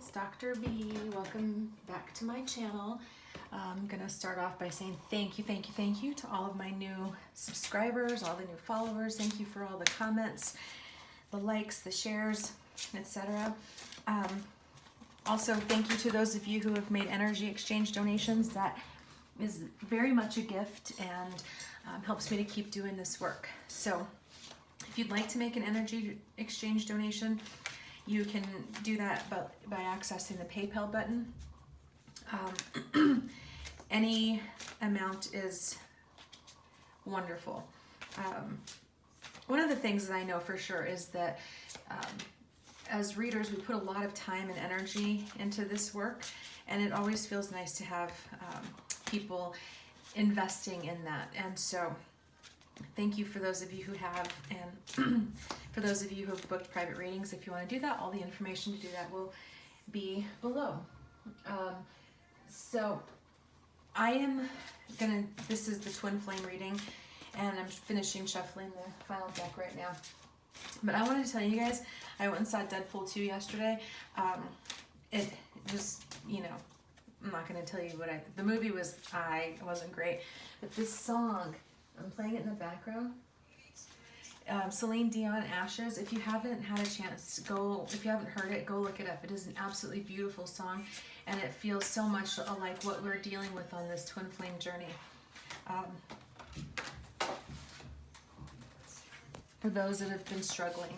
it's Dr. B. Welcome back to my channel. I'm gonna start off by saying thank you to all of my new subscribers, all the new followers. Thank you for all the comments, the likes, the shares, etc. Also, thank you to those of you who have made energy exchange donations. That is very much a gift and helps me to keep doing this work. So if you'd like to make an energy exchange donation, you can do that by accessing the PayPal button. Any amount is wonderful. One of the things that I know for sure is that as readers, we put a lot of time and energy into this work, and it always feels nice to have people investing in that. And so thank you for those of you who have, and for those of you who have booked private readings. If you want to do that, all the information to do that will be below. So I am gonna, this is the twin flame reading, and I'm finishing shuffling the final deck right now. But I wanted to tell you guys, I went and saw Deadpool 2 yesterday. It just, you know, I'm not gonna tell you what the movie was, it wasn't great, but this song, I'm playing it in the background. Celine Dion, Ashes. If you haven't had a chance, if you haven't heard it, go look it up. It is an absolutely beautiful song, and it feels so much like what we're dealing with on this twin flame journey. For those that have been struggling.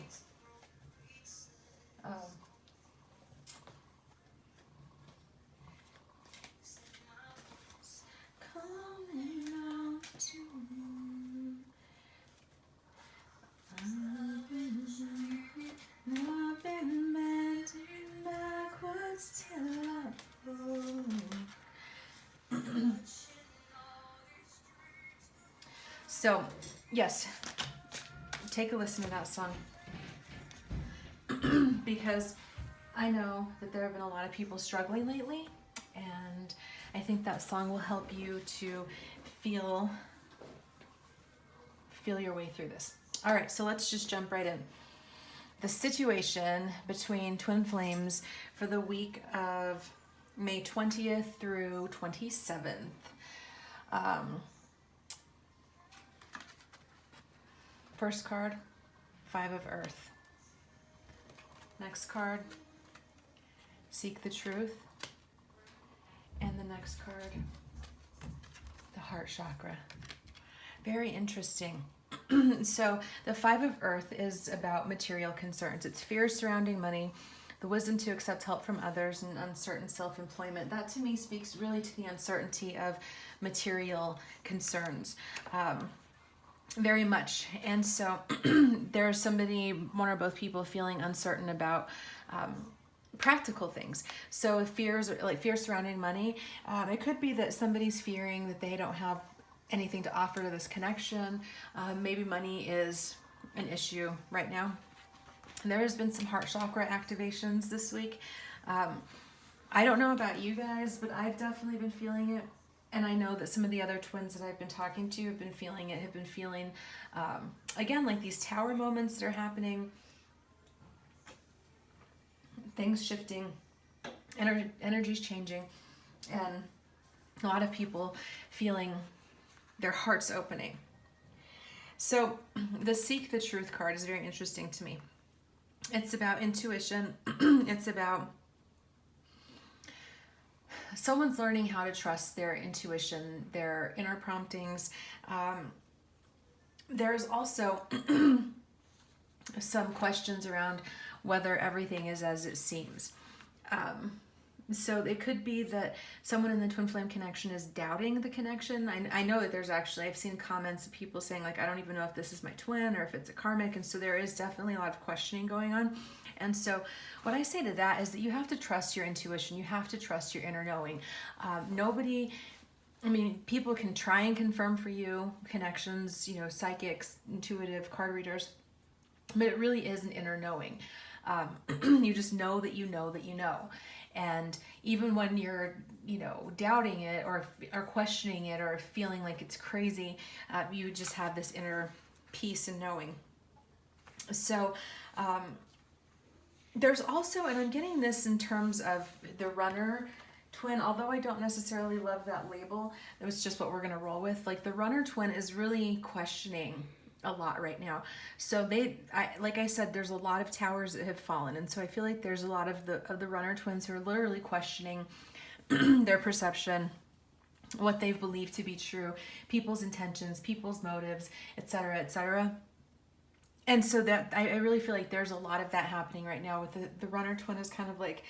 I've been bending backwards till I fall. So, yes, take a listen to that song. Because I know that there have been a lot of people struggling lately, and I think that song will help you to feel your way through this. All right, so let's just jump right in. The situation between twin flames for the week of May 20th through 27th. First card, Five of Earth. Next card, Seek the Truth. And the next card, the Heart Chakra. Very interesting. So the Five of Earth is about material concerns. It's fears surrounding money, the wisdom to accept help from others, and uncertain self-employment. That to me speaks really to the uncertainty of material concerns. Very much. And so there's somebody, one or both people, feeling uncertain about practical things. So if fears surrounding money, it could be that somebody's fearing that they don't have anything to offer to this connection. Maybe money is an issue right now. There has been some heart chakra activations this week. I don't know about you guys, but I've definitely been feeling it. And I know that some of the other twins that I've been talking to have been feeling it, have been feeling, again, like these tower moments that are happening, things shifting, energy's changing, and a lot of people feeling their hearts opening. So the Seek the Truth card is very interesting to me. It's about intuition. It's about someone's learning how to trust their intuition, their inner promptings. There's also some questions around whether everything is as it seems. So it could be that someone in the twin flame connection is doubting the connection. I know that I've seen comments of people saying, like, I don't even know if this is my twin or if it's a karmic. And so there is definitely a lot of questioning going on. And so what I say to that is that you have to trust your intuition. You have to trust your inner knowing. People can try and confirm for you connections, psychics, intuitive, card readers, but it really is an inner knowing. You just know that you know that you know. And even when you're, doubting it or questioning it or feeling like it's crazy, you just have this inner peace and knowing. So there's also, and I'm getting this in terms of the runner twin, although I don't necessarily love that label, it was just what we're going to roll with. Like the runner twin is really questioning a lot right now. So like I said, there's a lot of towers that have fallen. And so I feel like there's a lot of the runner twins who are literally questioning their perception, what they've believed to be true, people's intentions, people's motives, etc., etc. And so that I really feel like there's a lot of that happening right now with the runner twin is kind of like,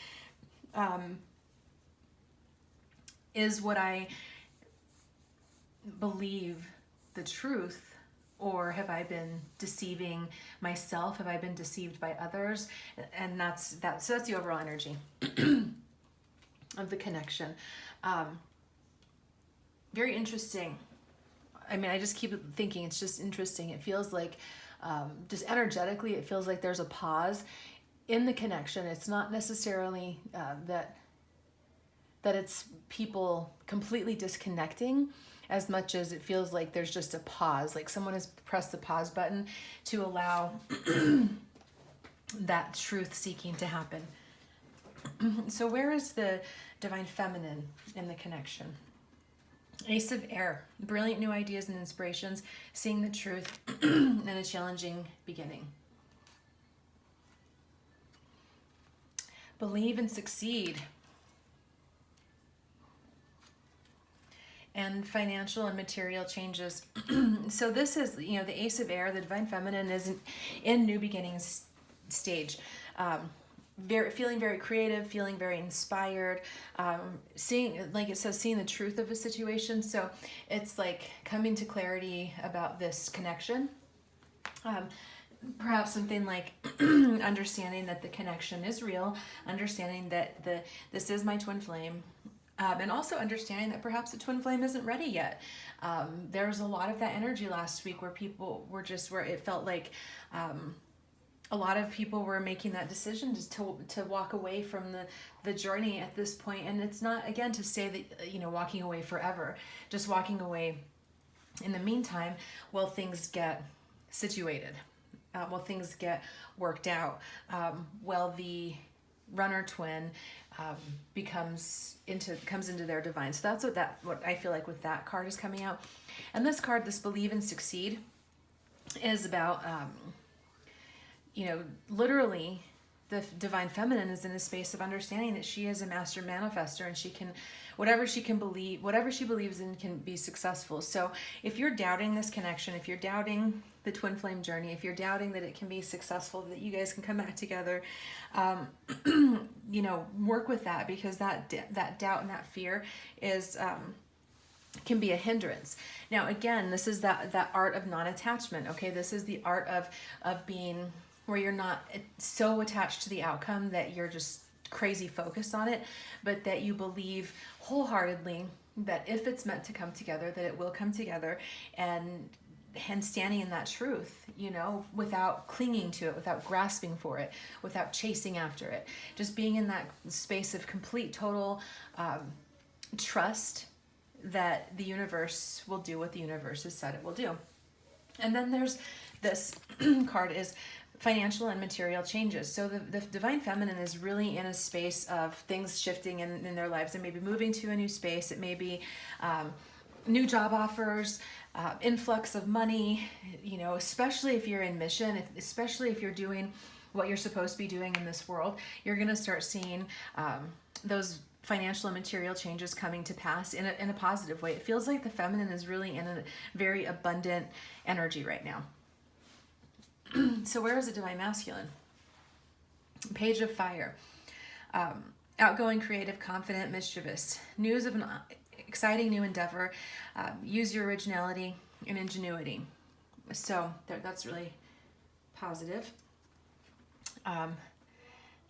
is what I believe the truth, or have I been deceiving myself? Have I been deceived by others? And so that's the overall energy of the connection. Very interesting. I mean, I just keep thinking it's just interesting. It feels like, just energetically, it feels like there's a pause in the connection. It's not necessarily that it's people completely disconnecting, as much as it feels like there's just a pause, like someone has pressed the pause button to allow that truth seeking to happen. So where is the divine feminine in the connection? Ace of Air, brilliant new ideas and inspirations, seeing the truth in a challenging beginning. Believe and succeed. And financial and material changes. So this is, the Ace of Air, the divine feminine is in new beginnings stage. Feeling very creative, feeling very inspired, seeing, like it says, seeing the truth of a situation. So it's like coming to clarity about this connection. Perhaps something like understanding that the connection is real, understanding that this is my twin flame. And also understanding that perhaps the twin flame isn't ready yet. There was a lot of that energy last week where people were where it felt like a lot of people were making that decision just to walk away from the journey at this point. And it's not, again, to say that, walking away forever, just walking away in the meantime while things get situated, while things get worked out, while the runner twin comes into their divine. So that's what I feel like with that card is coming out. And this card, this believe and succeed, is about literally the divine feminine is in a space of understanding that she is a master manifester, and she can, whatever she believes in can be successful. So if you're doubting this connection, if you're doubting the twin flame journey, if you're doubting that it can be successful, that you guys can come back together, work with that, because that doubt and that fear is can be a hindrance. Now again, this is that art of non-attachment. Okay, this is the art of being where you're not so attached to the outcome that you're just crazy focused on it, but that you believe wholeheartedly that if it's meant to come together, that it will come together, and standing in that truth, without clinging to it, without grasping for it, without chasing after it, just being in that space of complete, total trust that the universe will do what the universe has said it will do. And then there's this card is financial and material changes. So the divine feminine is really in a space of things shifting in their lives. It may be moving to a new space. It may be new job offers, influx of money, especially if you're in mission, especially if you're doing what you're supposed to be doing in this world, you're going to start seeing those financial and material changes coming to pass in a positive way. It feels like the feminine is really in a very abundant energy right now. So where is the divine masculine? Page of Fire. Outgoing, creative, confident, mischievous. News of an exciting new endeavor. Use your originality and ingenuity. So that's really positive.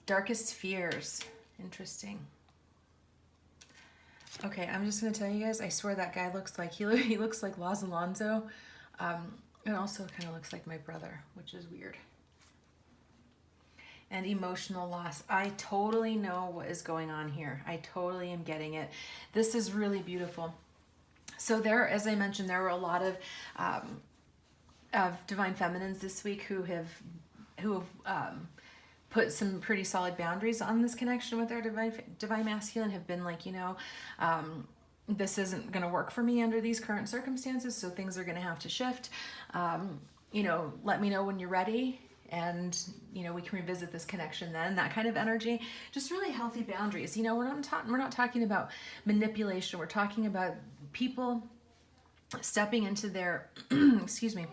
Darkest fears. Interesting. Okay, I'm just going to tell you guys, I swear that guy looks like, he looks like Laz Alonso. It also kind of looks like my brother, which is weird. And emotional loss. I totally know what is going on here. I totally am getting it. This is really beautiful. So there, as I mentioned, there were a lot of divine feminines this week who have put some pretty solid boundaries on this connection with our divine masculine, have been like, this isn't going to work for me under these current circumstances, so things are going to have to shift. Let me know when you're ready, and we can revisit this connection then. That kind of energy, just really healthy boundaries. We're not talking about manipulation. We're talking about people stepping into their excuse me,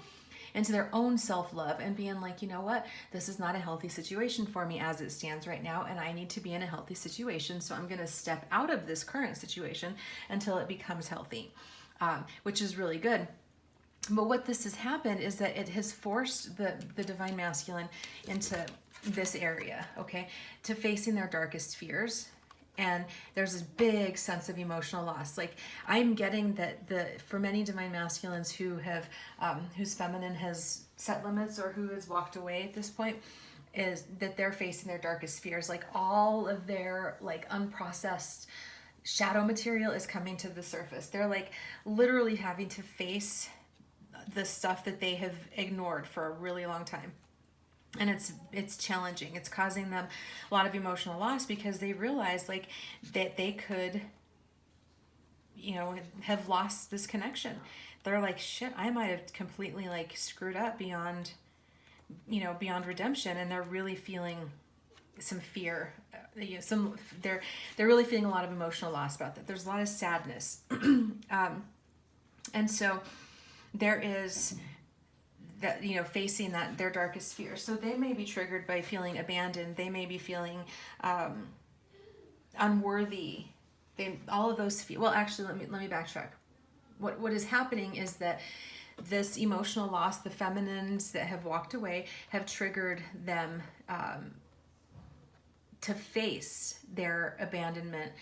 into their own self-love and being like, you know what, this is not a healthy situation for me as it stands right now, and I need to be in a healthy situation, so I'm going to step out of this current situation until it becomes healthy, which is really good. But what this has happened is that it has forced the divine masculine into this area, okay, to facing their darkest fears. And there's this big sense of emotional loss. Like, I'm getting that for many divine masculines who have, whose feminine has set limits or who has walked away at this point, is that they're facing their darkest fears. Like, all of their like unprocessed shadow material is coming to the surface. They're like literally having to face the stuff that they have ignored for a really long time. And it's challenging. It's causing them a lot of emotional loss because they realize like that they could, have lost this connection. They're like, shit, I might have completely like screwed up beyond redemption. And they're really feeling some fear. They're really feeling a lot of emotional loss about that. There's a lot of sadness. And so there is that, facing their darkest fear. So they may be triggered by feeling abandoned. They may be feeling unworthy. All of those well, actually, let me backtrack. What is happening is that this emotional loss, the feminines that have walked away, have triggered them to face their abandonment,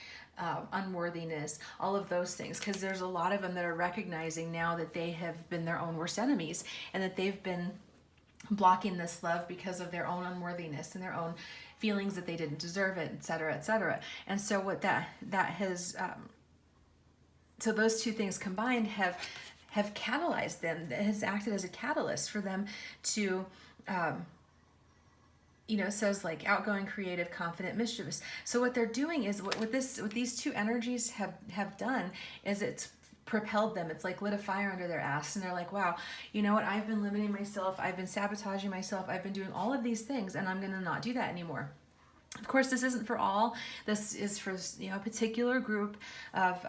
unworthiness, all of those things, because there's a lot of them that are recognizing now that they have been their own worst enemies and that they've been blocking this love because of their own unworthiness and their own feelings that they didn't deserve it, etc., etc. And so what that has so those two things combined have catalyzed them. That has acted as a catalyst for them to it says like outgoing, creative, confident, mischievous. So what they're doing is what these two energies have done is it's propelled them. It's like lit a fire under their ass, and they're like, wow, you know what? I've been limiting myself. I've been sabotaging myself. I've been doing all of these things, and I'm going to not do that anymore. Of course, this isn't for all. This is for a particular group of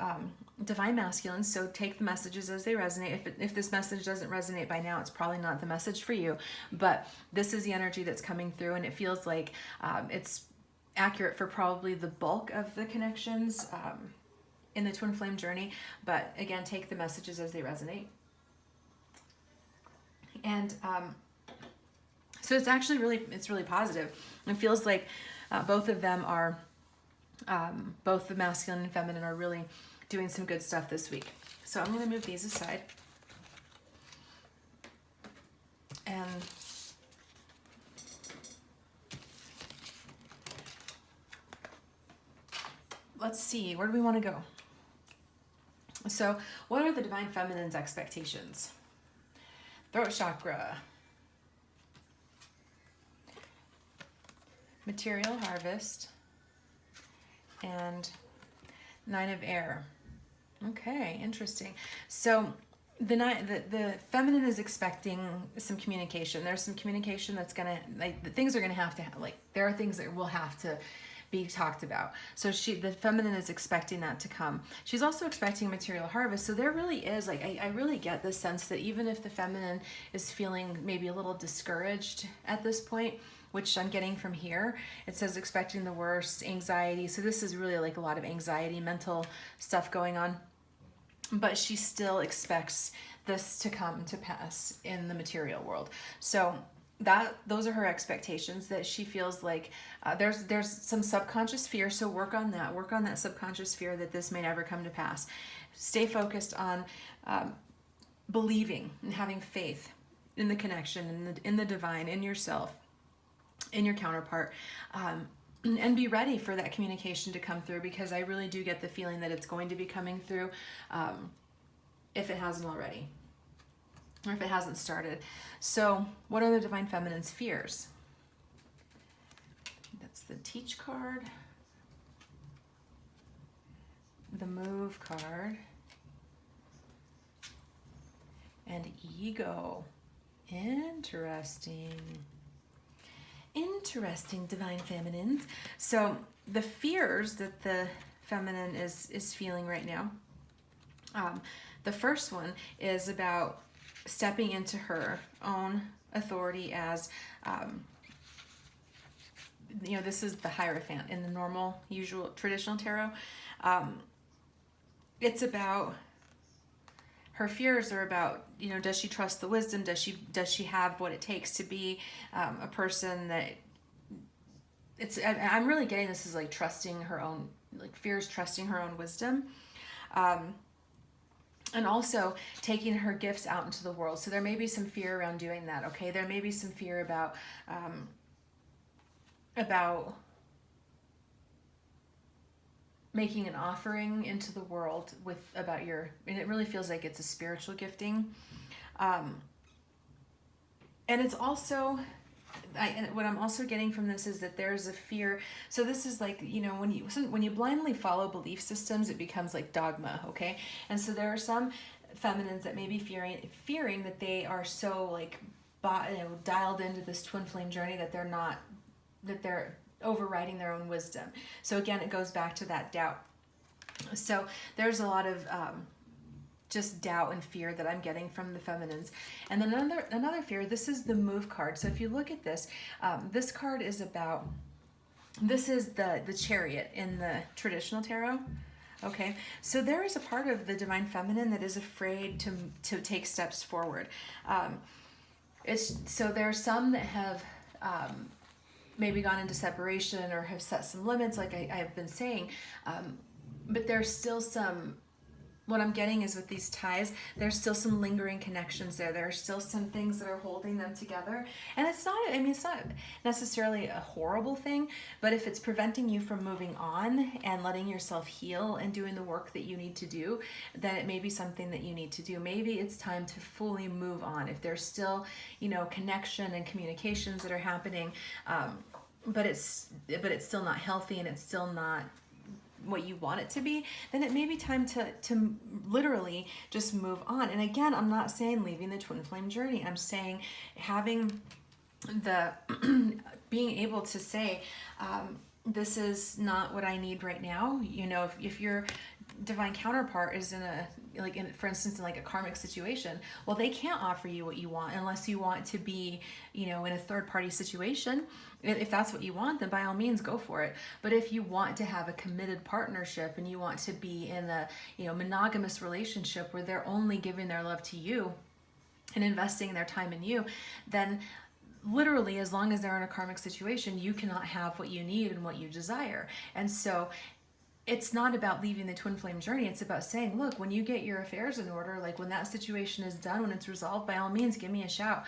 divine masculines. So take the messages as they resonate. If this message doesn't resonate by now, it's probably not the message for you. But this is the energy that's coming through, and it feels like it's accurate for probably the bulk of the connections in the twin flame journey. But again, take the messages as they resonate. And so it's actually really positive. It feels like both of them are, both the masculine and feminine are really doing some good stuff this week. So I'm going to move these aside. And let's see, where do we want to go? So what are the divine feminine's expectations? Throat chakra. Material harvest. And 9 of air. Okay, interesting. So the feminine is expecting some communication. There's some communication that's gonna, like, the things are gonna have to, like, there are things that will have to be talked about. So the feminine is expecting that to come. She's also expecting material harvest. So there really is, like, I really get this sense that even if the feminine is feeling maybe a little discouraged at this point, which I'm getting from here, it says expecting the worst, anxiety. So this is really like a lot of anxiety, mental stuff going on. But she still expects this to come to pass in the material world. So those are her expectations, that she feels like there's some subconscious fear. So work on that subconscious fear that this may never come to pass. Stay focused on believing and having faith in the connection, in the divine, in yourself, in your counterpart, and be ready for that communication to come through, because I really do get the feeling that it's going to be coming through if it hasn't already, or if it hasn't started. So what are the divine feminine's fears? the Teach card, the Move card, and Ego. Interesting. Interesting, Divine Feminines. So the fears that the feminine is feeling right now, the first one is about stepping into her own authority as, this is the Hierophant in the normal, usual, traditional tarot. It's about, her fears are about, does she trust the wisdom? Does she have what it takes to be a person that, I'm really getting this as like trusting her own, like fears, trusting her own wisdom. And also taking her gifts out into the world. So there may be some fear around doing that, okay? There may be some fear about making an offering into the world and it really feels like it's a spiritual gifting. And it's also, what I'm also getting from this is that there's a fear. So this is like, when you blindly follow belief systems, it becomes like dogma, okay? And so there are some feminines that may be fearing that they are so like dialed into this twin flame journey that they're overriding their own wisdom. So again, it goes back to that doubt. So there's a lot of just doubt and fear that I'm getting from the feminines. And then another fear, this is the Move card. So if you look at this, this card is about, this is the Chariot in the traditional tarot. Okay, so there is a part of the Divine Feminine that is afraid to take steps forward. So there are some that have maybe gone into separation or have set some limits, like I've been saying, but there's still some, what I'm getting is with these ties, there's still some lingering connections there. There are still some things that are holding them together. And it's not necessarily a horrible thing, but if it's preventing you from moving on and letting yourself heal and doing the work that you need to do, then it may be something that you need to do. Maybe it's time to fully move on. If there's still, connection and communications that are happening, but it's still not healthy and it's still not what you want it to be, then it may be time to literally just move on. And again, I'm not saying leaving the twin flame journey. I'm saying having the being able to say, this is not what I need right now. If your divine counterpart is for instance, in like a karmic situation, well, they can't offer you what you want unless you want to be, in a third party situation. If that's what you want, then by all means go for it. But if you want to have a committed partnership and you want to be in a, monogamous relationship where they're only giving their love to you and investing their time in you, then literally, as long as they're in a karmic situation, you cannot have what you need and what you desire. And so it's not about leaving the twin flame journey. It's about saying, look, when you get your affairs in order, like when that situation is done, when it's resolved, by all means, give me a shout.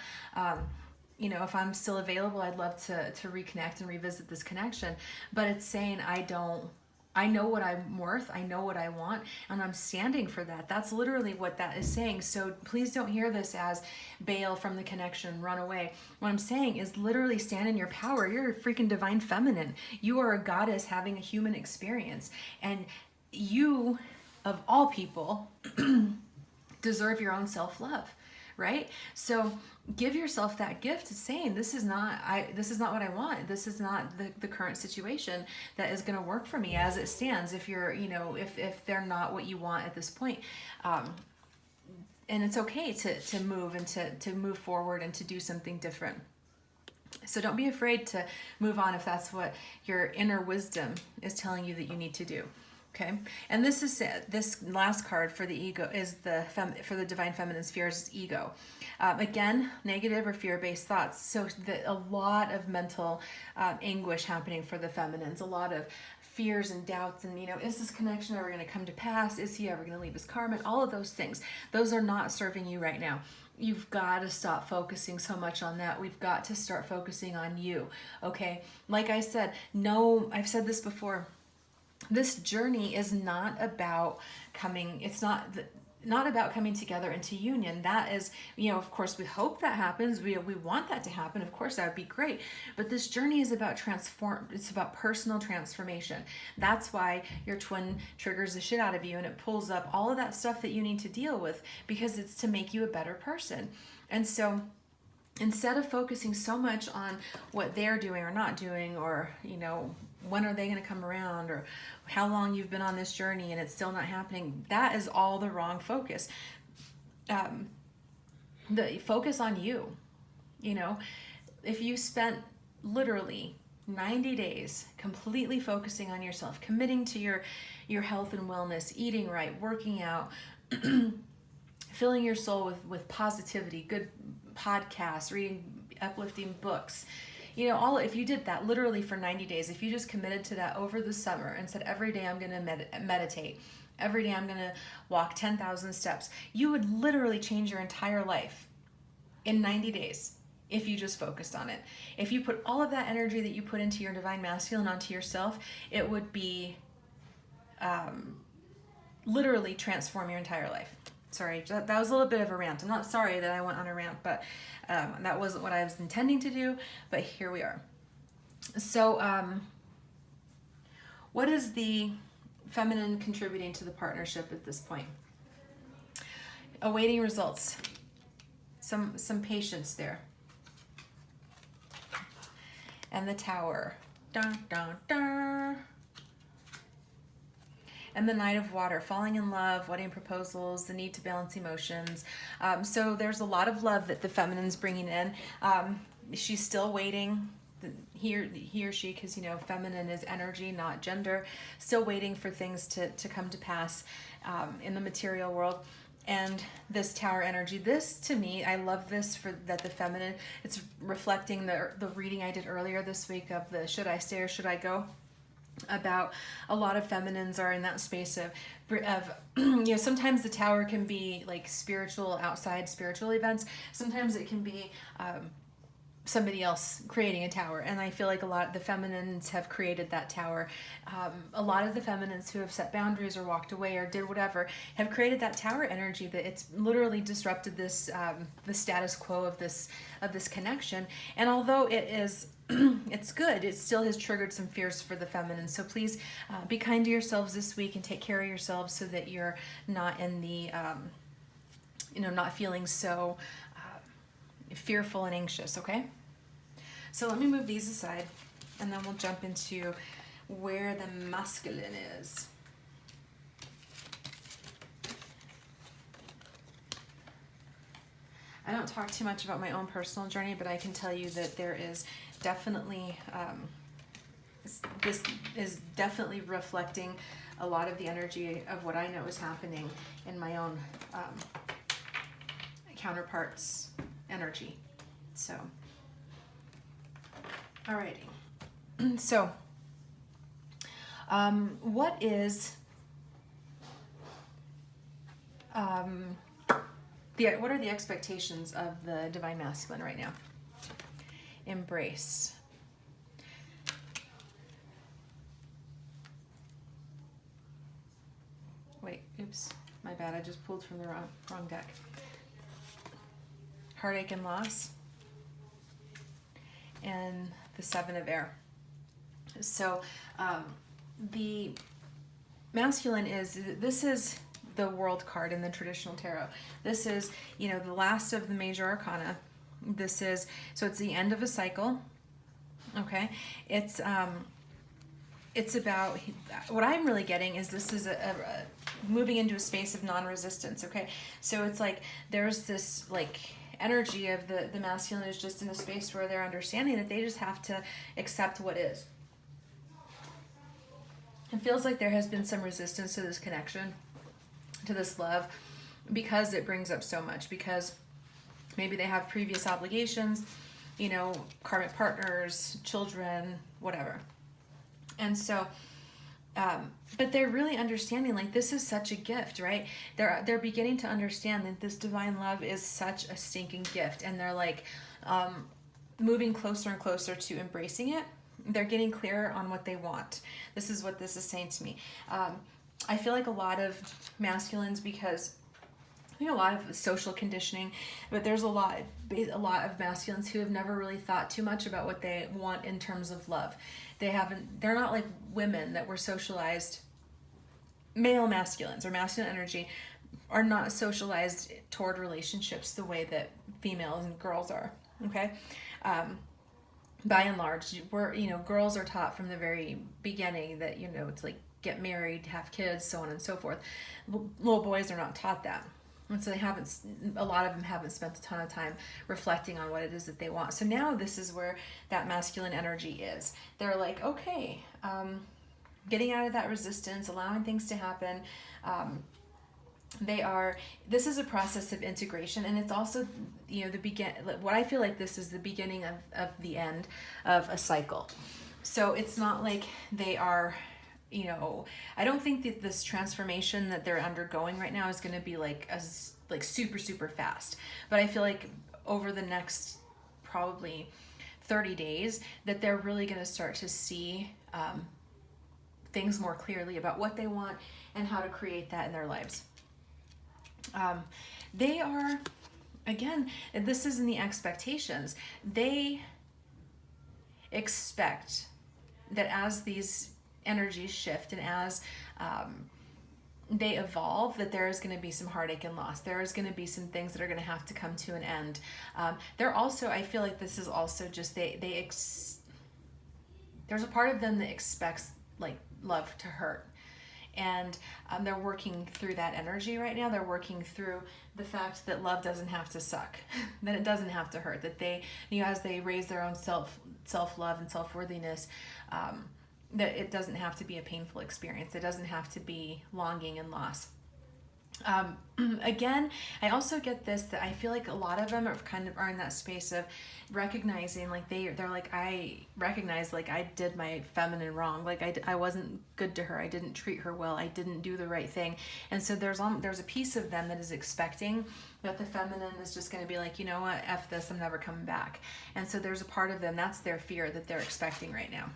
If I'm still available, I'd love to reconnect and revisit this connection. But it's saying, I know what I'm worth, I know what I want, and I'm standing for that. That's literally what that is saying. So please don't hear this as bail from the connection, run away. What I'm saying is literally stand in your power. You're a freaking divine feminine. You are a goddess having a human experience. And you, of all people, deserve your own self-love, right? So give yourself that gift of saying, this is not what I want. This is not the current situation that is going to work for me as it stands. If you're, if they're not what you want at this point, and it's okay to move and to move forward and to do something different. So don't be afraid to move on if that's what your inner wisdom is telling you that you need to do. Okay, and this last card for the ego is for the divine feminine spheres is ego. Again, negative or fear-based thoughts. So a lot of mental anguish happening for the feminines. A lot of fears and doubts, and is this connection ever going to come to pass? Is he ever going to leave his karma? All of those things. Those are not serving you right now. You've got to stop focusing so much on that. We've got to start focusing on you. Okay, like I said, I've said this before. This journey is not about it's not not about coming together into union. That is, you know, of course we hope that happens. We want that to happen. Of course, that would be great. But this journey is about it's about personal transformation. That's why your twin triggers the shit out of you, and it pulls up all of that stuff that you need to deal with, because it's to make you a better person. And so instead of focusing so much on what they're doing or not doing, or, you know, when are they going to come around, or how long you've been on this journey and it's still not happening, that is all the wrong focus. The focus on you. You know, if you spent literally 90 days completely focusing on yourself, committing to your health and wellness, eating right, working out, filling your soul with positivity, good podcasts, reading uplifting books, you know, if you did that literally for 90 days, if you just committed to that over the summer and said, every day I'm going to meditate, every day I'm going to walk 10,000 steps, you would literally change your entire life in 90 days if you just focused on it. If you put all of that energy that you put into your divine masculine onto yourself, it would be literally transform your entire life. Sorry, that was a little bit of a rant. I'm not sorry that I went on a rant, but that wasn't what I was intending to do, but here we are. So what is the feminine contributing to the partnership at this point? Awaiting results. Some patience there. And the Tower. Dun, dun, dun. And the Knight of Water, falling in love, wedding proposals, the need to balance emotions. So there's a lot of love that the feminine's bringing in. She's still waiting, he or she, because, you know, feminine is energy, not gender, still waiting for things to come to pass in the material world. And this Tower energy, this to me, I love this for that the feminine, it's reflecting the reading I did earlier this week of the should I stay or should I go? About a lot of feminines are in that space of you know, sometimes the Tower can be like outside spiritual events. Sometimes it can be somebody else creating a tower, and I feel like a lot of the feminines have created that tower. A lot of the feminines who have set boundaries or walked away or did whatever have created that tower energy that it's literally disrupted this the status quo of this connection. And although it is it's good, it still has triggered some fears for the feminine. So please be kind to yourselves this week and take care of yourselves so that you're not in the you know, not feeling so fearful and anxious. Okay, so let me move these aside and then we'll jump into where the masculine is. I don't talk too much about my own personal journey, but I can tell you that there is definitely this is definitely reflecting a lot of the energy of what I know is happening in my own counterparts energy. So alrighty. So what is what are the expectations of the divine masculine right now? Embrace. Wait, oops, my bad. I just pulled from the wrong deck. Heartache and loss. And the Seven of Air. So the masculine this is the World card in the traditional tarot. This is, you know, the last of the major arcana. This is, so it's the end of a cycle. Okay, it's about, what I'm really getting is this is a moving into a space of non-resistance. Okay, so it's like there's this like energy of the masculine is just in a space where they're understanding that they just have to accept what is. It feels like there has been some resistance to this connection, to this love, because it brings up so much, because maybe they have previous obligations, you know, karmic partners, children, whatever. And so, but they're really understanding, like, this is such a gift, right? They're beginning to understand that this divine love is such a stinking gift, and they're like moving closer and closer to embracing it. They're getting clearer on what they want. This is what this is saying to me. I feel like a lot of masculines, because think a lot of social conditioning, but there's a lot of masculines who have never really thought too much about what they want in terms of love. They're not like women that were socialized. Male masculines or masculine energy are not socialized toward relationships the way that females and girls are. Okay. By and large, girls are taught from the very beginning that, it's like get married, have kids, so on and so forth. Little boys are not taught that. And so a lot of them haven't spent a ton of time reflecting on what it is that they want. So now this is where that masculine energy is. They're like, okay, getting out of that resistance, allowing things to happen. This is a process of integration, and it's also, what I feel like this is the beginning of the end of a cycle. So it's not like they are, I don't think that this transformation that they're undergoing right now is going to be like super, super fast. But I feel like over the next probably 30 days that they're really going to start to see things more clearly about what they want and how to create that in their lives. They are, again, this is in the expectations. They expect that as these energies shift and as they evolve, that there is going to be some heartache and loss. There is going to be some things that are going to have to come to an end. They're also, I feel like this is also just, there's a part of them that expects like love to hurt. And they're working through that energy right now. They're working through the fact that love doesn't have to suck, that it doesn't have to hurt, that they, as they raise their own self-love and self-worthiness, that it doesn't have to be a painful experience. It doesn't have to be longing and loss. Again, I also get this, that I feel like a lot of them are in that space of recognizing, like they're like, I recognize like I did my feminine wrong. Like I wasn't good to her. I didn't treat her well. I didn't do the right thing. And so there's a piece of them that is expecting that the feminine is just going to be like, you know what, F this, I'm never coming back. And so there's a part of them, that's their fear that they're expecting right now.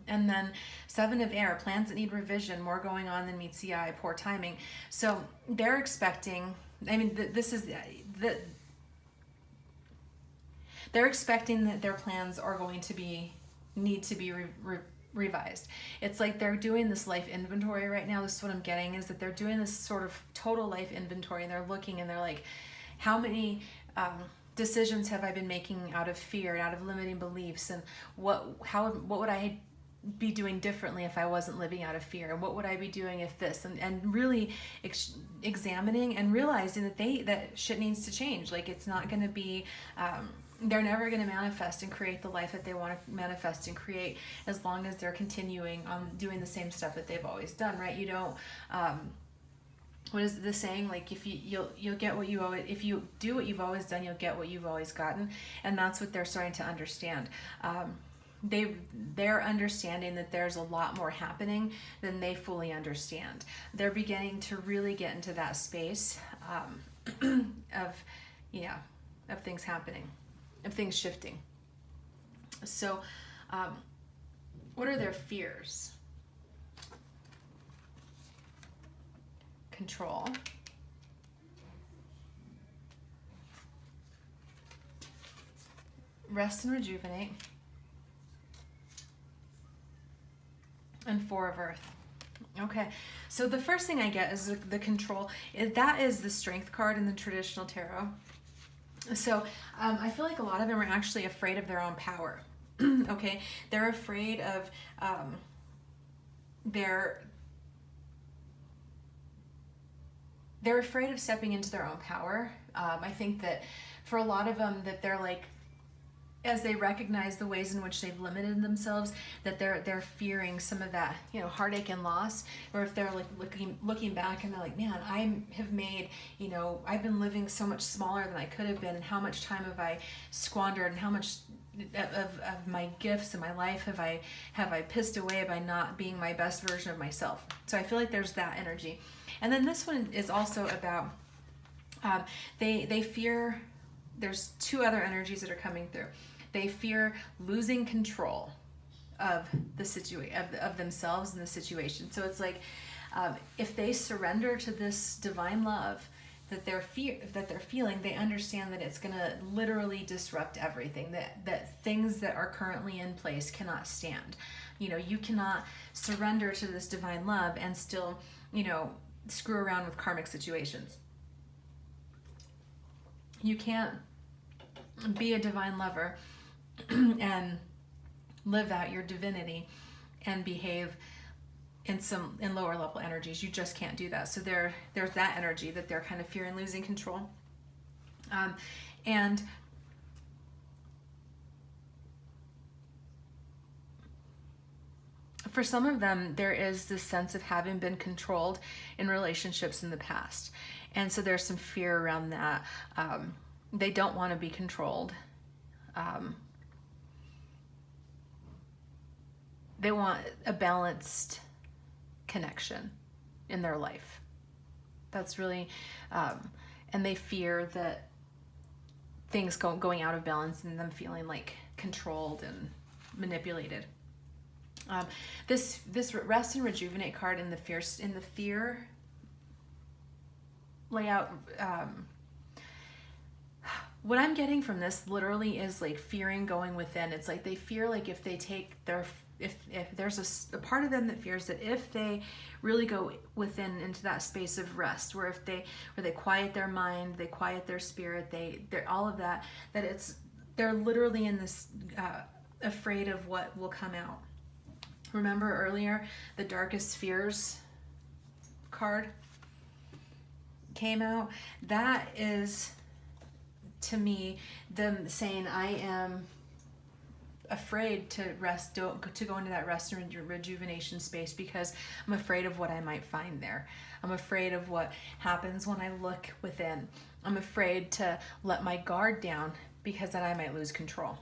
And then 7 of air, plans that need revision, more going on than meets the eye, poor timing. So they're expecting, they're expecting that their plans are going to need to be revised. It's like they're doing this life inventory right now. This is what I'm getting, is that they're doing this sort of total life inventory, and they're looking and they're like, how many, decisions have I been making out of fear and out of limiting beliefs, and what would I be doing differently if I wasn't living out of fear, and what would I be doing if this, and really examining and realizing that shit needs to change. Like it's not going to be they're never going to manifest and create the life that they want to manifest and create as long as they're continuing on doing the same stuff that they've always done, right? You don't what is the saying? Like if you'll get what you always, if you do what you've always done, you'll get what you've always gotten. And that's what they're starting to understand. They're understanding that there's a lot more happening than they fully understand. They're beginning to really get into that space of things happening, of things shifting. So what are their fears? Control, rest and rejuvenate, and 4 of earth. Okay, so the first thing I get is the control. That is the strength card in the traditional tarot. So I feel like a lot of them are actually afraid of their own power. Okay, they're afraid of they're afraid of stepping into their own power. I think that for a lot of them, that they're like, as they recognize the ways in which they've limited themselves, that they're fearing some of that, heartache and loss. Or if they're like looking back and they're like, man, I have made, I've been living so much smaller than I could have been, and how much time have I squandered, and how much of my gifts in my life have I pissed away by not being my best version of myself. So I feel like there's that energy. And then this one is also about they fear. There's 2 other energies that are coming through. They fear losing control of the situation, of themselves and the situation. So it's like if they surrender to this divine love that they're feeling, they understand that it's going to literally disrupt everything, that things that are currently in place cannot stand. You know, you cannot surrender to this divine love and still, you know, screw around with karmic situations. You can't be a divine lover and live out your divinity and behave in lower level energies. You just can't do that. So there's that energy that they're kind of fearing losing control. And for some of them, there is this sense of having been controlled in relationships in the past. And so there's some fear around that. They don't want to be controlled. They want a balanced connection in their life. That's really, and they fear that things going out of balance and them feeling like controlled and manipulated. This rest and rejuvenate card in the fear layout, what I'm getting from this literally is like fearing going within. It's like they fear like if they take if there's a part of them that fears that if they really go within into that space of rest, where they quiet their mind, they quiet their spirit, they're all of that they're literally in this afraid of what will come out. Remember earlier the darkest fears card came out? That is, to me, them saying, I am afraid to rest, to go into that rest and rejuvenation space because I'm afraid of what I might find there. I'm afraid of what happens when I look within. I'm afraid to let my guard down because then I might lose control.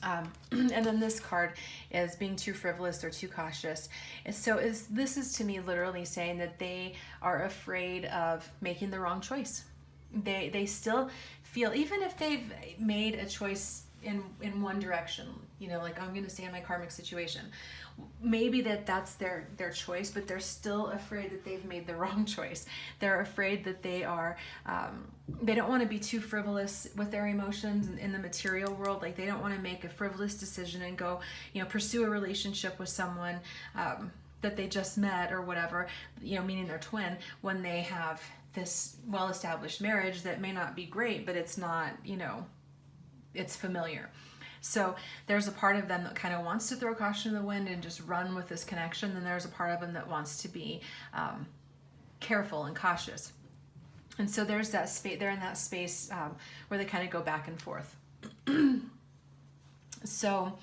And then this card is being too frivolous or too cautious. And so this is to me literally saying that they are afraid of making the wrong choice. They still feel, even if they've made a choice in one direction, you know, like I'm going to stay in my karmic situation, maybe that's their choice, but they're still afraid that they've made the wrong choice. They're afraid that they are they don't want to be too frivolous with their emotions in the material world. Like they don't want to make a frivolous decision and go, you know, pursue a relationship with someone that they just met or whatever, you know, meaning their twin, when they have this well-established marriage that may not be great, but it's not, you know, it's familiar. So there's a part of them that kind of wants to throw caution to the wind and just run with this connection. And there's a part of them that wants to be careful and cautious. And so there's that space. They're in that space where they kind of go back and forth. So,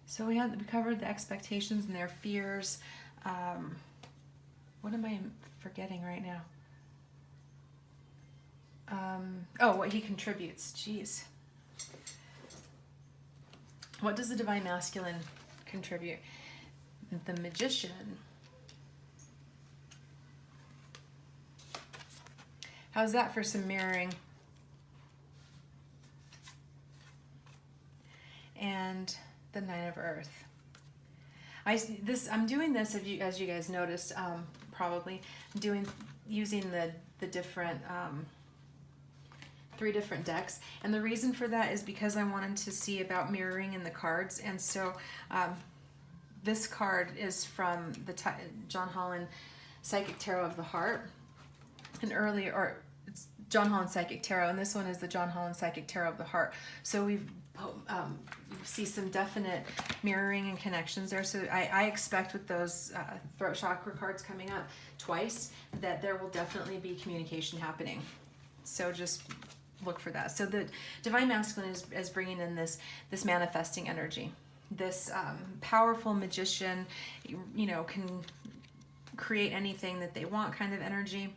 So we covered the expectations and their fears. What am I forgetting right now? What he contributes. Jeez. What does the Divine Masculine contribute? The Magician. How's that for some mirroring? And the Nine of Earth. I'm doing this, as you guys noticed, probably using the different 3 different decks, and the reason for that is because I wanted to see about mirroring in the cards. And so this card is from the John Holland Psychic Tarot of the Heart, it's John Holland Psychic Tarot, and this one is the John Holland Psychic Tarot of the Heart. So we see some definite mirroring and connections there. So I expect with those throat chakra cards coming up twice that there will definitely be communication happening. So just look for that. So the Divine Masculine is bringing in this manifesting energy, this powerful magician, you know, can create anything that they want kind of energy.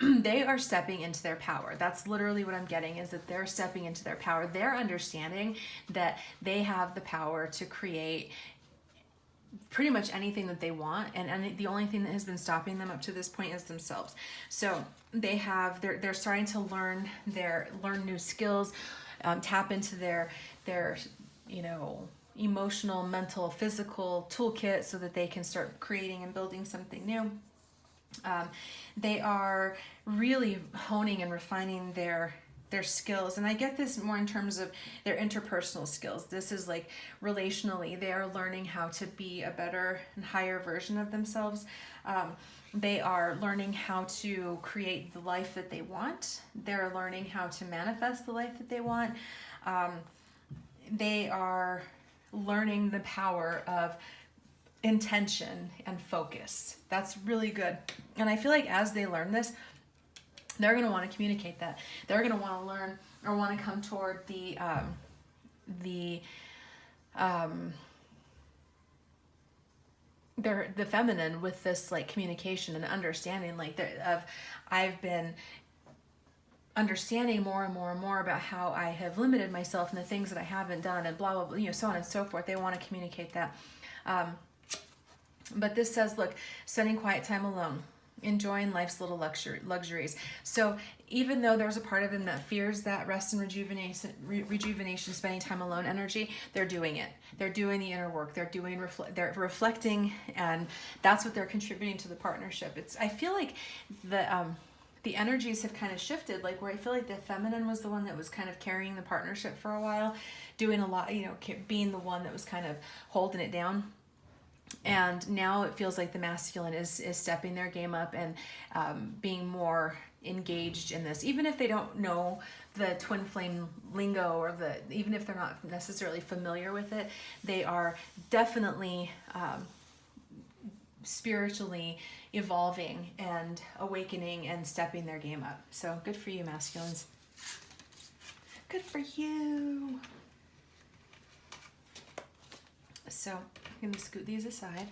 They are stepping into their power. That's literally what I'm getting, is that they're stepping into their power. They're understanding that they have the power to create pretty much anything that they want, and the only thing that has been stopping them up to this point is themselves. So they're starting to learn new skills, tap into their emotional, mental, physical toolkit so that they can start creating and building something new. They are really honing and refining their skills, and I get this more in terms of their interpersonal skills. This is like relationally, they are learning how to be a better and higher version of themselves. They are learning how to create the life that they want. They're learning how to manifest the life that they want. They are learning the power of intention and focus. That's really good. And I feel like as they learn this, they're going to want to communicate that. They're going to want to learn or want to come toward the feminine with this like communication and understanding, like I've been understanding more and more and more about how I have limited myself and the things that I haven't done and blah, blah, blah, so on and so forth. They want to communicate that. But this says, look, spending quiet time alone, enjoying life's little luxuries. So even though there's a part of them that fears that rest and rejuvenation, spending time alone energy, they're doing it. They're doing the inner work. They're they're reflecting, and that's what they're contributing to the partnership. I feel like the energies have kind of shifted, like where I feel like the feminine was the one that was kind of carrying the partnership for a while, doing a lot, being the one that was kind of holding it down. And now it feels like the masculine is stepping their game up and being more engaged in this, even if they don't know the twin flame lingo or even if they're not necessarily familiar with it. They are definitely spiritually evolving and awakening and stepping their game up. So good for you, masculines. Good for you. So I'm going to scoot these aside.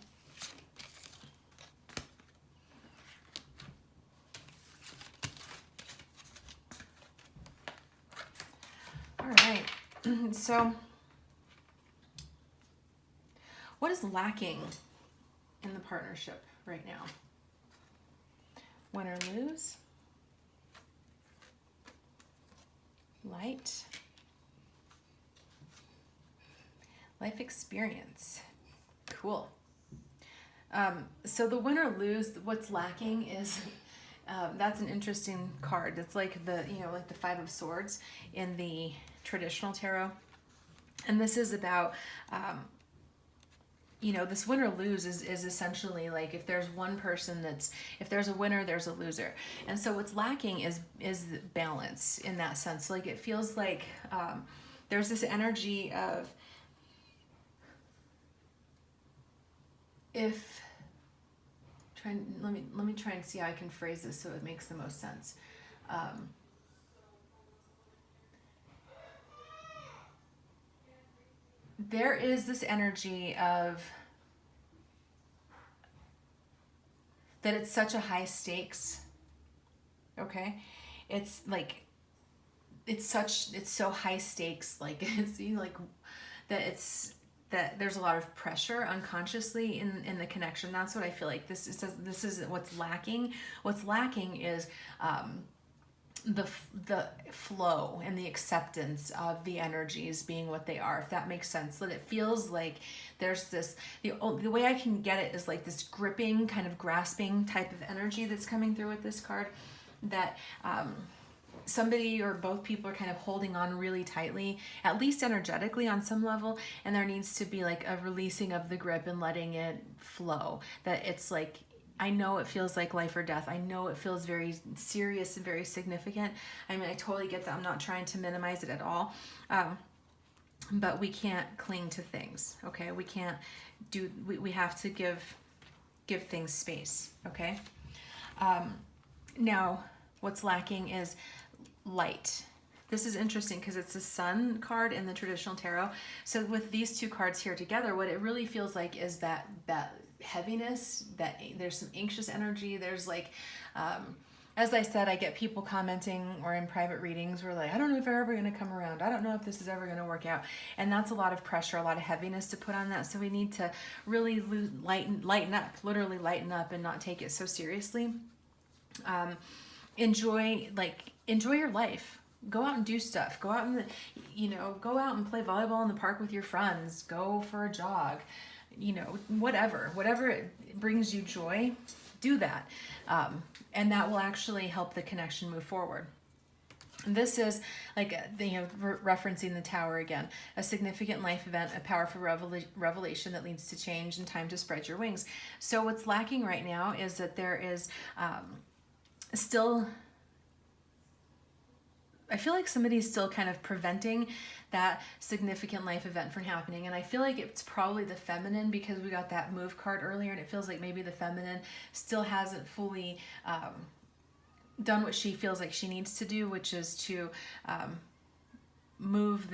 All right. So what is lacking in the partnership right now? Win or lose? Light? Life experience. Cool. So the win or lose, what's lacking is, that's an interesting card. It's like the Five of Swords in the traditional tarot. And this is about, this win or lose is essentially like if there's one person if there's a winner, there's a loser. And so what's lacking is balance in that sense. Like it feels like there's this energy of, let me try and see how I can phrase this so it makes the most sense. There is this energy of that it's such a high stakes. Okay, it's like it's so high stakes. Like it's like that there's a lot of pressure unconsciously in the connection. That's what I feel like this is what's lacking. What's lacking is the flow and the acceptance of the energies being what they are, if that makes sense. That it feels like there's this, the way I can get it is like this gripping, kind of grasping type of energy that's coming through with this card, that somebody or both people are kind of holding on really tightly, at least energetically on some level, and there needs to be like a releasing of the grip and letting it flow. That it's like, I know it feels like life or death. I know it feels very serious and very significant. I mean, I totally get that. I'm not trying to minimize it at all. But we can't cling to things, okay? We can't we have to give things space, okay? Now, what's lacking is light. This is interesting because it's a sun card in the traditional tarot. So with these two cards here together, what it really feels like is that heaviness, that there's some anxious energy. There's like, as I said, I get people commenting or in private readings where like, I don't know if they're ever going to come around. I don't know if this is ever going to work out. And that's a lot of pressure, a lot of heaviness to put on that. So we need to really lighten up, literally lighten up and not take it so seriously. Enjoy your life. Go out and do stuff. Go out and, go out and play volleyball in the park with your friends. Go for a jog. Whatever it brings you joy, do that. And that will actually help the connection move forward. This is like, referencing the tower again, a significant life event, a powerful revelation that leads to change and time to spread your wings. So what's lacking right now is that there is still, I feel like somebody's still kind of preventing that significant life event from happening. And I feel like it's probably the feminine, because we got that move card earlier, and it feels like maybe the feminine still hasn't fully done what she feels like she needs to do, which is to move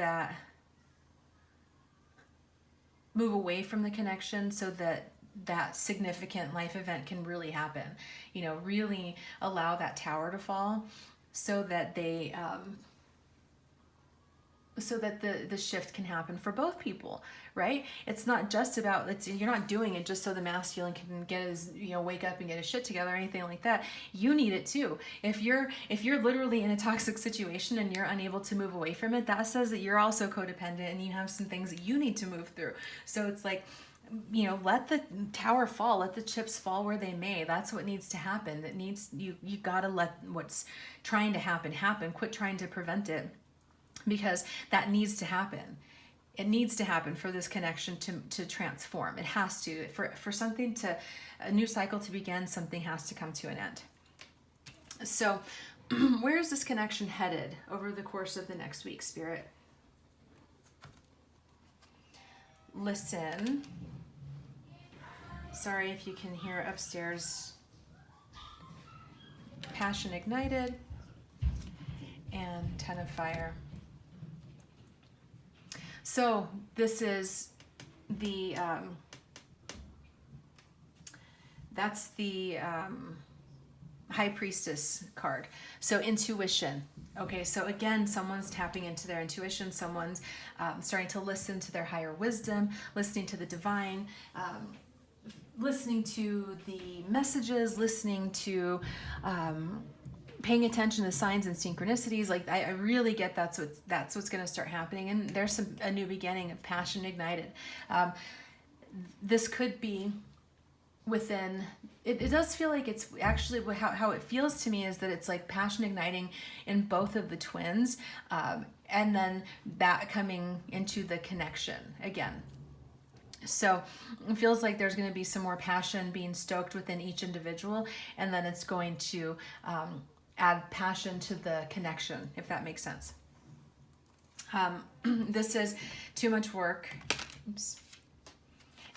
away from the connection so that that significant life event can really happen. Really allow that tower to fall so that they so that the shift can happen for both people, right? It's not just about, you're not doing it just so the masculine can get his, wake up and get his shit together or anything like that. You need it too. If you're literally in a toxic situation and you're unable to move away from it, that says that you're also codependent and you have some things that you need to move through. So it's like, let the tower fall, let the chips fall where they may. That's what needs to happen. You gotta let what's trying to happen. Quit trying to prevent it, because that needs to happen. It needs to happen for this connection to transform. It has to. For something a new cycle to begin, something has to come to an end. So where is this connection headed over the course of the next week, Spirit? Listen. Sorry if you can hear upstairs. Passion ignited and 10 of fire. So this is the, that's the High Priestess card. So intuition. Okay, so again, someone's tapping into their intuition. Someone's starting to listen to their higher wisdom, listening to the divine, listening to the messages, listening to paying attention to signs and synchronicities. Like I really get that's what's going to start happening. And there's a new beginning of passion ignited. This could be within, it does feel like it's actually how it feels to me is that it's like passion igniting in both of the twins, and then that coming into the connection again. So it feels like there's going to be some more passion being stoked within each individual, and then it's going to add passion to the connection, if that makes sense. This is too much work. Oops.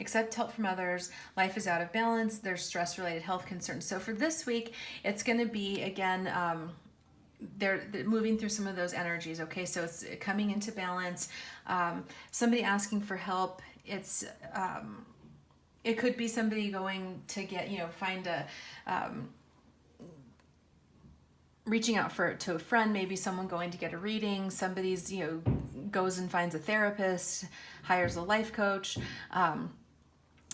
Accept help from others. Life is out of balance. There's stress-related health concerns. So for this week, it's going to be, again, they're moving through some of those energies. Okay, so it's coming into balance. Somebody asking for help. It's it could be somebody going to get, find a reaching out to a friend, maybe someone going to get a reading. Somebody's goes and finds a therapist, hires a life coach.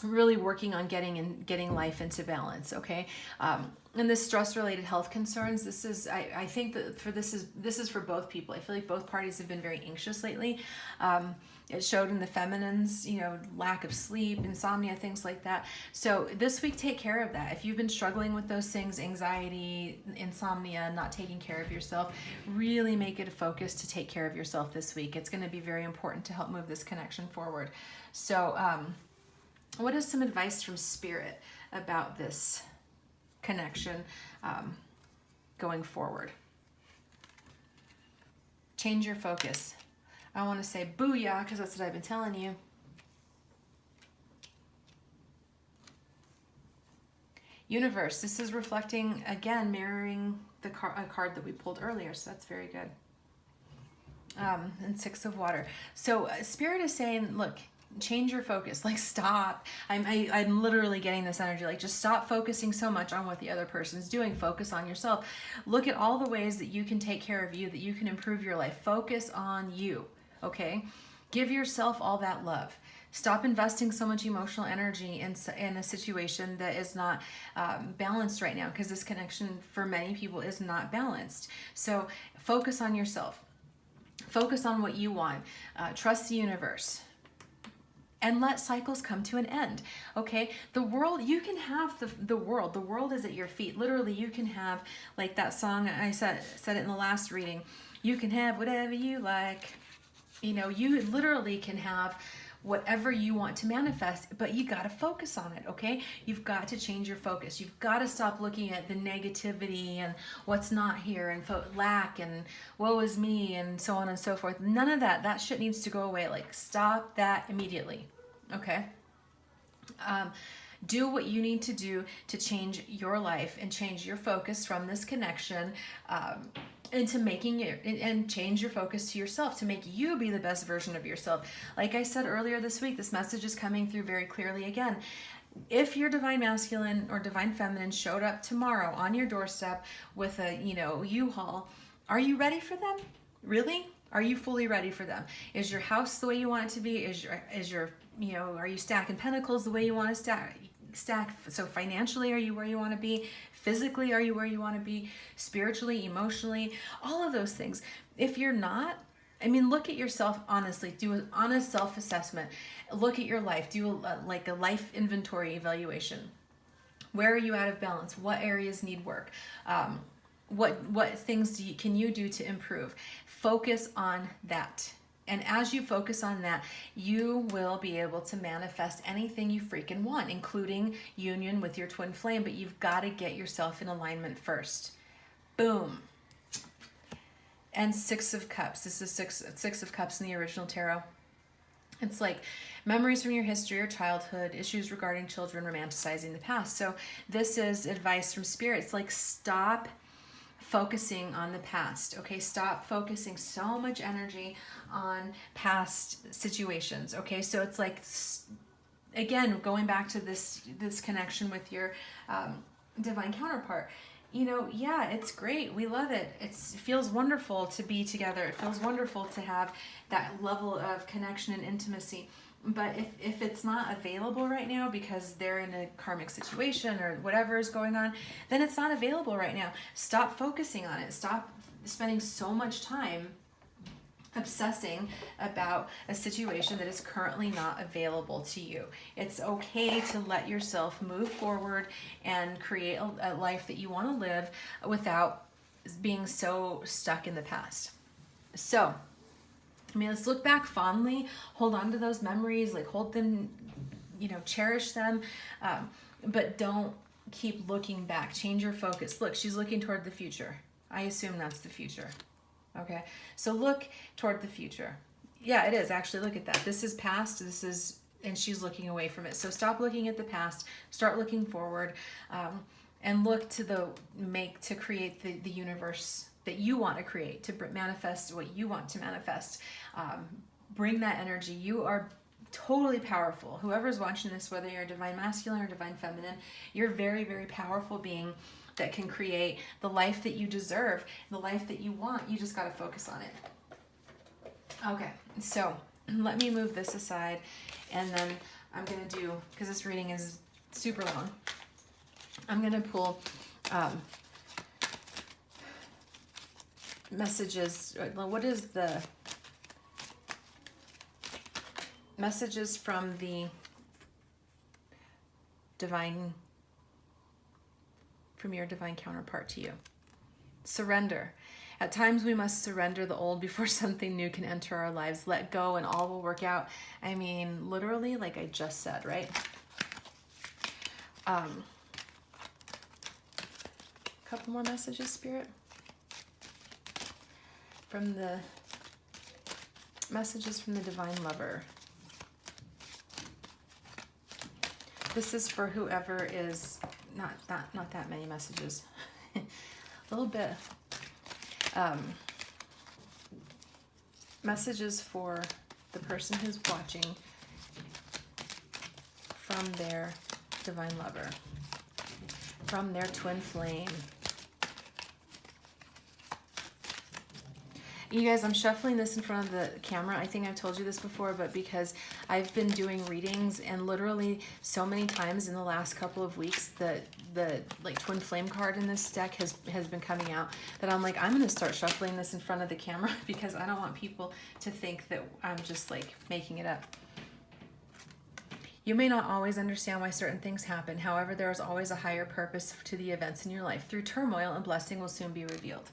Really working on getting life into balance. Okay. And this stress-related health concerns, this is, I think that this is for both people. I feel like both parties have been very anxious lately. It showed in the feminines, lack of sleep, insomnia, things like that. So this week, take care of that. If you've been struggling with those things, anxiety, insomnia, not taking care of yourself, really make it a focus to take care of yourself this week. It's going to be very important to help move this connection forward. So what is some advice from Spirit about this connection going forward? Change your focus. I want to say booyah, because that's what I've been telling you. Universe, this is reflecting, again, mirroring a card that we pulled earlier, so that's very good. And 6 of water. So Spirit is saying, look, change your focus. Like, stop. I'm literally getting this energy. Like, just stop focusing so much on what the other person's doing. Focus on yourself. Look at all the ways that you can take care of you, that you can improve your life. Focus on you. Okay? Give yourself all that love. Stop investing so much emotional energy in a situation that is not balanced right now, because this connection for many people is not balanced. So focus on yourself. Focus on what you want. Trust the universe. And let cycles come to an end, okay? The world, you can have the world. The world is at your feet. Literally, you can have, like that song I said it in the last reading, you can have whatever you like. You know, you literally can have whatever you want to manifest, but you got to focus on it, okay? You've got to change your focus. You've got to stop looking at the negativity and what's not here and lack and woe is me and so on and so forth. None of that. That shit needs to go away. Like, stop that immediately, okay? Do what you need to do to change your life and change your focus from this connection into making it, and change your focus to yourself to make you be the best version of yourself. Like I said earlier this week, this message is coming through very clearly again. If your divine masculine or divine feminine showed up tomorrow on your doorstep with a, U-Haul, are you ready for them? Really? Are you fully ready for them? Is your house the way you want it to be? Is your are you stacking pentacles the way you want to stack? So financially, are you where you want to be? Physically, are you where you want to be? Spiritually, emotionally, all of those things. If you're not, look at yourself honestly. Do an honest self-assessment. Look at your life. Do a life inventory evaluation. Where are you out of balance? What areas need work? What things can you do to improve? Focus on that. And as you focus on that, you will be able to manifest anything you freaking want, including union with your twin flame. But you've got to get yourself in alignment first. Boom. And Six of Cups. This is Six of Cups in the original tarot. It's like memories from your history or childhood, issues regarding children, romanticizing the past. So this is advice from Spirit. It's like, stop focusing on the past, okay? Stop focusing so much energy on past situations, okay? So it's like, again, going back to this connection with your divine counterpart. Yeah, it's great. We love it. It feels wonderful to be together. It feels wonderful to have that level of connection and intimacy. But if it's not available right now because they're in a karmic situation or whatever is going on, then it's not available right now. Stop focusing on it. Stop spending so much time obsessing about a situation that is currently not available to you. It's okay to let yourself move forward and create a life that you want to live without being so stuck in the past. So, let's look back fondly, hold on to those memories, like hold them, cherish them, but don't keep looking back. Change your focus. Look, she's looking toward the future. I assume that's the future. Okay, so look toward the future. Yeah, it is actually. Look at that. This is past. And she's looking away from it. So stop looking at the past. Start looking forward, and look to create the universe that you want to create, to manifest what you want to manifest. Bring that energy. You are totally powerful. Whoever's watching this, whether you're divine masculine or divine feminine, you're a very, very powerful being that can create the life that you deserve, the life that you want. You just got to focus on it. Okay, so let me move this aside, and then I'm going to do, because this reading is super long, I'm going to pull messages. What is the messages from the divine, from your divine counterpart to you? Surrender. At times we must surrender the old before something new can enter our lives. Let go and all will work out. Literally, like I just said, right? Couple more messages, Spirit. From the messages from the divine lover. This is for whoever is not that many messages. A little bit. Messages for the person who's watching from their divine lover, from their twin flame. You guys, I'm shuffling this in front of the camera. I think I've told you this before, but because I've been doing readings and literally so many times in the last couple of weeks, the like twin flame card in this deck has been coming out, that I'm like, I'm going to start shuffling this in front of the camera because I don't want people to think that I'm just like making it up. You may not always understand why certain things happen. However, there is always a higher purpose to the events in your life. Through turmoil, and blessing will soon be revealed.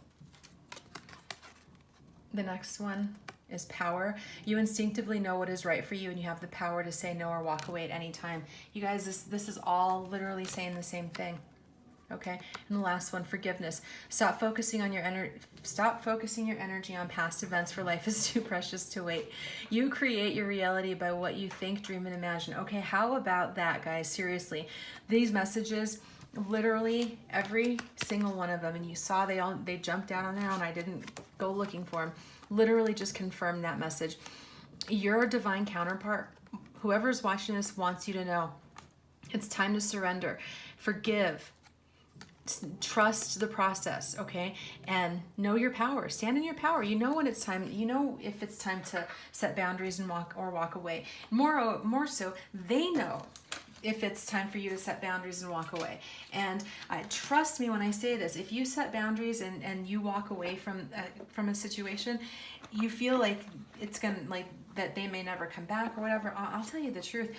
The next one is power. You instinctively know what is right for you, and you have the power to say no or walk away at any time. You guys, this is all literally saying the same thing. Okay, and the last one, forgiveness. Stop focusing your energy on past events, for life is too precious to wait. You create your reality by what you think, dream, and imagine. Okay, how about that, guys? Seriously, these messages, literally every single one of them, and you saw they jumped out on their own. I didn't go looking for them. Literally just confirmed that message. Your divine counterpart, whoever's watching this, wants you to know it's time to surrender, forgive, trust the process, okay? And know your power. Stand in your power. You know when it's time. You know if it's time to set boundaries and walk away. More so, they know if it's time for you to set boundaries and walk away. And trust me when I say this, if you set boundaries and you walk away from a situation, you feel like it's gonna, like, that they may never come back or whatever. I'll tell you the truth.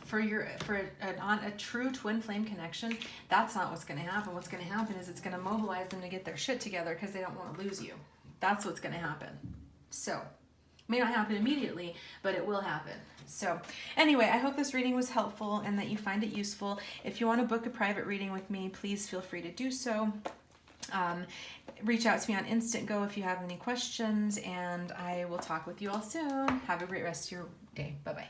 For a true twin flame connection, that's not what's going to happen. What's going to happen is it's going to mobilize them to get their shit together because they don't want to lose you. That's what's going to happen. So, may not happen immediately, but it will happen. So, anyway, I hope this reading was helpful and that you find it useful. If you want to book a private reading with me, please feel free to do so. Reach out to me on Instant Go if you have any questions, and I will talk with you all soon. Have a great rest of your day. Bye-bye.